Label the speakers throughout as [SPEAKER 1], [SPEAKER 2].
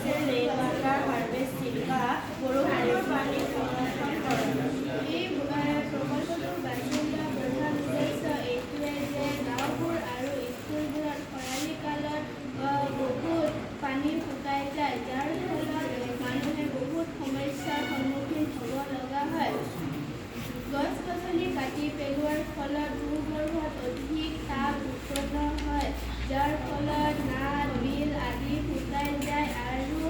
[SPEAKER 1] হৈছে rain water harvesting বা বৰষুণৰ পানী সংৰক্ষণ কৰা। এই প্ৰকল্পটোৰ বাসিন্দা প্ৰধান উদ্দেশ্য এইটোৱে যে গাঁওবোৰ আৰু স্কুলবোৰত খৰালি কালত বহুত পানী শুকাই যায়, যাৰ ফলত মানুহে বহুত সমস্যাৰ সন্মুখীন হ'ব লগা হয়। গছ-গছনি কাটি পেলোৱাৰ ফলত ভূগৰ্ভত অধিক তাপ উৎপন্ন হয়, যাৰ ফলত নাদ, বিল আদি শুকাই যায় আৰু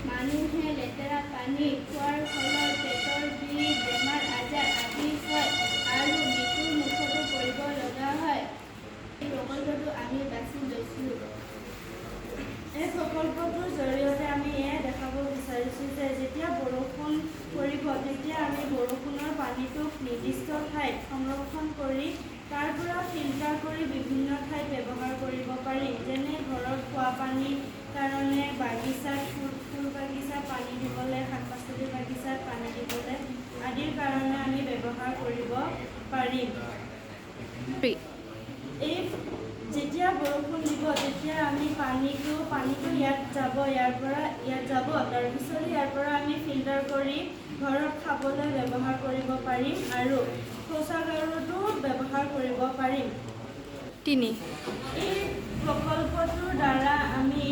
[SPEAKER 1] মানুহে লেতেৰা পানী খোৱাৰ ফলত পেটৰ বিষ, বেমাৰ-আজাৰ আদি হয় আৰু মৃত্যুৰ মুখতো পৰিব লগা হয়। এই প্ৰকল্পটো আমি বাছি লৈছিলোঁ। এই প্ৰকল্পটোৰ জৰিয়তে আমি এয়া দেখাব বিচাৰিছোঁ যে যেতিয়া বৰষুণ পৰিব তেতিয়া আমি বৰষুণৰ পানীটোক নিৰ্দিষ্ট ঠাইত সংৰক্ষণ কৰি তাৰ পৰা ফিল্টাৰ কৰি বিভিন্ন ঠাইত ব্যৱহাৰ কৰিব পাৰিম। যেনে ঘৰত খোৱা পানীৰ কাৰণে, বাগিচাত ফুল বাগিচাত পানী দিবলৈ, শাক-পাচলি বাগিচাত পানী দিবলৈ আদিৰ কাৰণে আমি ব্যৱহাৰ কৰিব পাৰিম। এই যেতিয়া বৰষুণ দিব তেতিয়া আমি পানীটো ইয়াত যাব, তাৰপিছত ইয়াৰ পৰা আমি ফিল্টাৰ কৰি ঘৰত খাবলৈ ব্যৱহাৰ কৰিব পাৰিম আৰু শৌচাগাৰতো ব্যৱহাৰ কৰিব পাৰিম। এই প্ৰকল্পটোৰ দ্বাৰা আমি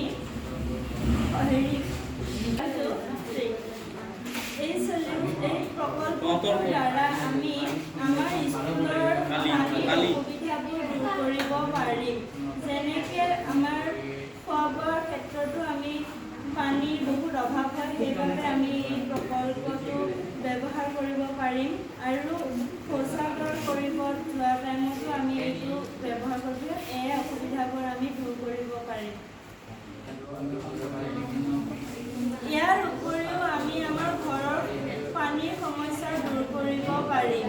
[SPEAKER 1] আমাৰ স্কুলৰ অসুবিধাবোৰ দূৰ কৰিব পাৰিম। যেনেকৈ আমাৰ খোৱা-বোৱাৰ ক্ষেত্ৰতো আমি পানীৰ বহুত অভাৱ হয়, সেইবাবে আমি এই প্ৰকল্পটো ব্যৱহাৰ কৰিব পাৰিম আৰু শৌচাগাৰ কৰিব যোৱা টাইমতো আমি এইটো ব্যৱহাৰ কৰি এই অসুবিধাবোৰ আমি দূৰ কৰিব পাৰিম। ইয়াৰ উপৰিও আমি আমাৰ ঘৰৰ পানীৰ সমস্যা দূৰ কৰিব পাৰিম।